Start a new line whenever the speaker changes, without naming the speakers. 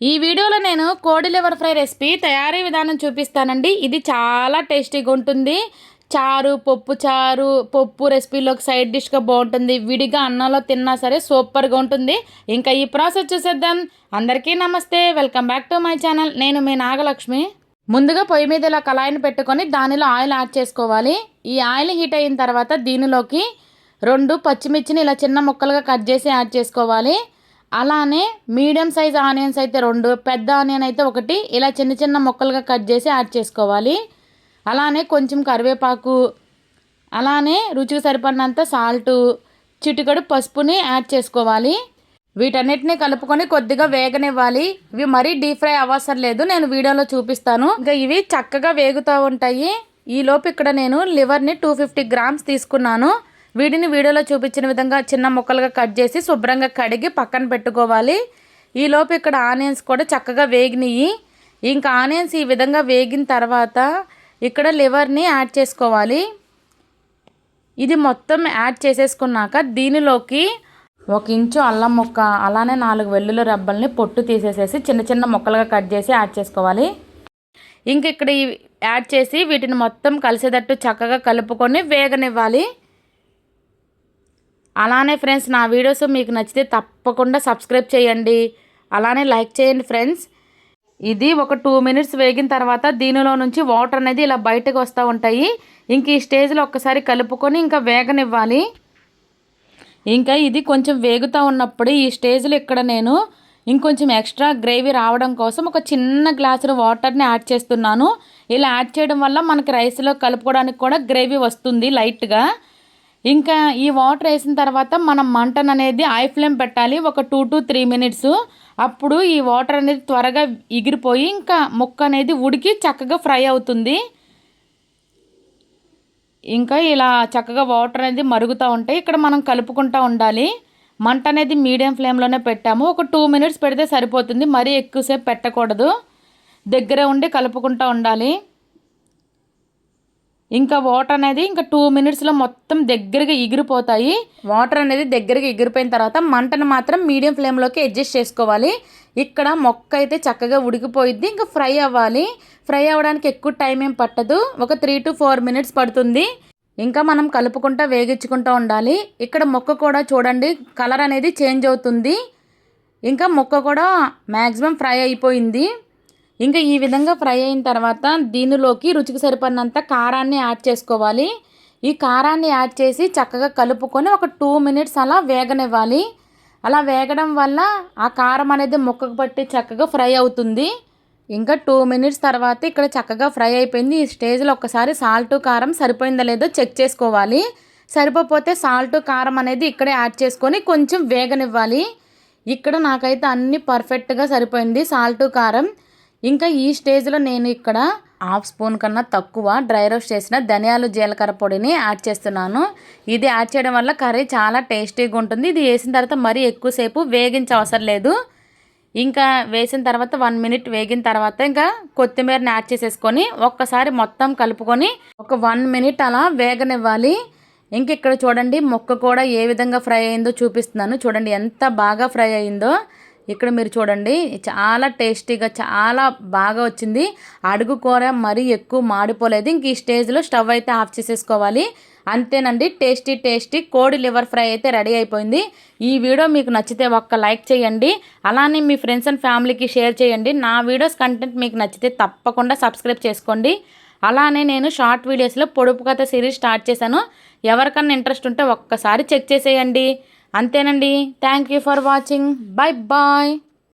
ఈ వీడియోలో నేను కోడి లివర్ ఫ్రై రెసిపీ తయారీ విధానం చూపిస్తానండి. ఇది చాలా టేస్టీగా ఉంటుంది. చారు, పప్పు రెసిపీలోకి సైడ్ డిష్గా బాగుంటుంది. విడిగా అన్నంలో తిన్నా సరే సూపర్గా ఉంటుంది. ఇంకా ఈ ప్రాసెస్ చూసేద్దాం. అందరికీ నమస్తే, welcome back to my channel. నేను మీ నాగలక్ష్మి. ముందుగా పొయ్యి మీద ఇలా కళాయిని పెట్టుకొని దానిలో ఆయిల్ యాడ్ చేసుకోవాలి. ఈ ఆయిల్ హీట్ అయిన తర్వాత దీనిలోకి 2 పచ్చిమిర్చిని ఇలా చిన్న ముక్కలుగా కట్ చేసి యాడ్ చేసుకోవాలి. అలానే మీడియం సైజ్ ఆనియన్స్ అయితే 2, పెద్ద ఆనియన్ అయితే 1 ఇలా చిన్న చిన్న ముక్కలుగా కట్ చేసి యాడ్ చేసుకోవాలి. అలానే కొంచెం కరివేపాకు, అలానే రుచికి సరిపడినంత సాల్టు, చిటికెడు పసుపుని యాడ్ చేసుకోవాలి. వీటన్నిటిని కలుపుకొని కొద్దిగా వేగనివ్వాలి. ఇవి మరీ డీప్ ఫ్రై అవసరం లేదు, నేను వీడియోలో చూపిస్తాను. ఇంకా ఇవి చక్కగా వేగుతూ ఉంటాయి. ఈలోపు ఇక్కడ నేను లివర్ని 250 గ్రామ్స్ తీసుకున్నాను. వీటిని వీడియోలో చూపించిన విధంగా చిన్న ముక్కలుగా కట్ చేసి శుభ్రంగా కడిగి పక్కన పెట్టుకోవాలి. ఈలోపు ఇక్కడ ఆనియన్స్ కూడా చక్కగా వేగినాయి. ఇంకా ఆనియన్స్ ఈ విధంగా వేగిన తర్వాత ఇక్కడ లివర్ని యాడ్ చేసుకోవాలి. ఇది మొత్తం యాడ్ చేసేసుకున్నాక దీనిలోకి 1 ఇంచు అల్లం ముక్క, అలానే 4 వెల్లుల్లి రబ్బల్ని పొట్టు తీసేసేసి చిన్న చిన్న ముక్కలుగా కట్ చేసి యాడ్ చేసుకోవాలి. ఇంక ఇక్కడ యాడ్ చేసి వీటిని మొత్తం కలిసేటట్టు చక్కగా కలుపుకొని వేగనివ్వాలి. అలానే ఫ్రెండ్స్, నా వీడియోస్ మీకు నచ్చితే తప్పకుండా సబ్స్క్రైబ్ చేయండి, అలానే లైక్ చేయండి ఫ్రెండ్స్. ఇది ఒక 2 మినిట్స్ వేగిన తర్వాత దీనిలో నుంచి వాటర్ అనేది ఇలా బయటకు వస్తూ ఉంటాయి. ఇంక ఈ స్టేజ్లో ఒక్కసారి కలుపుకొని ఇంకా వేగనివ్వాలి. ఇంకా ఇది కొంచెం వేగుతూ ఉన్నప్పుడు ఈ స్టేజ్లో ఇక్కడ నేను ఇంకొంచెం ఎక్స్ట్రా గ్రేవీ రావడం కోసం ఒక చిన్న గ్లాసుల వాటర్ని యాడ్ చేస్తున్నాను. ఇలా యాడ్ చేయడం వల్ల మనకి రైస్లో కలుపుకోవడానికి కూడా గ్రేవీ వస్తుంది లైట్గా. ఇంకా ఈ వాటర్ వేసిన తర్వాత మనం మంటను అనేది హై ఫ్లేమ్ పెట్టాలి ఒక 2 to 3 మినిట్స్. అప్పుడు ఈ వాటర్ అనేది త్వరగా ఎగిరిపోయి ఇంకా ముక్క అనేది ఉడికి చక్కగా ఫ్రై అవుతుంది. ఇంకా ఇలా చక్కగా వాటర్ అనేది మరుగుతూ ఉంటాయి. ఇక్కడ మనం కలుపుకుంటూ ఉండాలి. మంట అనేది మీడియం ఫ్లేమ్లోనే పెట్టాము. ఒక 2 మినిట్స్ పెడితే సరిపోతుంది, మరీ ఎక్కువసేపు పెట్టకూడదు. దగ్గర ఉండి కలుపుకుంటూ ఉండాలి. ఇంకా వాటర్ అనేది ఇంకా 2 మినిట్స్లో మొత్తం దగ్గరగా ఎగిరిపోతాయి. వాటర్ అనేది దగ్గరగా ఎగిరిపోయిన తర్వాత మంటను మాత్రం మీడియం ఫ్లేమ్లోకి అడ్జస్ట్ చేసుకోవాలి. ఇక్కడ మొక్క అయితే చక్కగా ఉడికిపోయిద్ది. ఇంకా ఫ్రై అవ్వాలి. ఫ్రై అవ్వడానికి ఎక్కువ టైం ఏం పట్టదు, ఒక 3 to 4 మినిట్స్ పడుతుంది. ఇంకా మనం కలుపుకుంటూ వేగించుకుంటూ ఉండాలి. ఇక్కడ మొక్క కూడా చూడండి కలర్ అనేది చేంజ్ అవుతుంది. ఇంకా మొక్క కూడా మ్యాక్సిమం ఫ్రై అయిపోయింది. ఇంకా ఈ విధంగా ఫ్రై అయిన తర్వాత దీనిలోకి రుచికి సరిపడినంత కారాన్ని యాడ్ చేసుకోవాలి. ఈ కారాన్ని యాడ్ చేసి చక్కగా కలుపుకొని ఒక 2 మినిట్స్ అలా వేగనివ్వాలి. అలా వేగడం వల్ల ఆ కారం అనేది ముక్కకు పట్టి చక్కగా ఫ్రై అవుతుంది. ఇంకా 2 మినిట్స్ తర్వాత ఇక్కడ చక్కగా ఫ్రై అయిపోయింది. ఈ స్టేజ్లో ఒకసారి సాల్ట్ కారం సరిపోయిందో లేదో చెక్ చేసుకోవాలి. సరిపోతే సాల్ట్ కారం అనేది ఇక్కడే యాడ్ చేసుకొని కొంచెం వేగనివ్వాలి. ఇక్కడ నాకైతే అన్నీ పర్ఫెక్ట్గా సరిపోయింది సాల్ట్ కారం. ఇంకా ఈ స్టేజ్లో నేను ఇక్కడ 1/2 స్పూన్ కన్నా తక్కువ డ్రై రోస్ట్ చేసిన ధనియాలు జీలకర్ర పొడిని యాడ్ చేస్తున్నాను. ఇది యాడ్ చేయడం వల్ల కర్రీ చాలా టేస్టీగా ఉంటుంది. ఇది వేసిన తర్వాత మరీ ఎక్కువసేపు వేగించే అవసరం లేదు. ఇంకా వేసిన తర్వాత 1 మినిట్ వేగిన తర్వాత ఇంకా కొత్తిమీరని యాడ్ చేసేసుకొని ఒక్కసారి మొత్తం కలుపుకొని ఒక 1 మినిట్ అలా వేగనివ్వాలి. ఇంక ఇక్కడ చూడండి మొక్క కూడా ఏ విధంగా ఫ్రై అయిందో చూపిస్తున్నాను. చూడండి ఎంత బాగా ఫ్రై అయిందో. ఇక్కడ మీరు చూడండి చాలా టేస్టీగా చాలా బాగా వచ్చింది. అడుగు కూర మరీ ఎక్కువ మాడిపోలేదు. ఇంక ఈ స్టేజ్లో స్టవ్ అయితే ఆఫ్ చేసేసుకోవాలి. అంతేనండి, టేస్టీ కోడి లివర్ ఫ్రై అయితే రెడీ అయిపోయింది. ఈ వీడియో మీకు నచ్చితే ఒక్క లైక్ చేయండి, అలానే మీ ఫ్రెండ్స్ అండ్ ఫ్యామిలీకి షేర్ చేయండి. నా వీడియోస్ కంటెంట్ మీకు నచ్చితే తప్పకుండా సబ్స్క్రైబ్ చేసుకోండి. అలానే నేను షార్ట్ వీడియోస్లో పొడుపు కథ సిరీస్ స్టార్ట్ చేశాను. ఎవరికన్నా ఇంట్రెస్ట్ ఉంటే ఒక్కసారి చెక్ చేసేయండి. అంతేనండి, thank you for watching. Bye bye.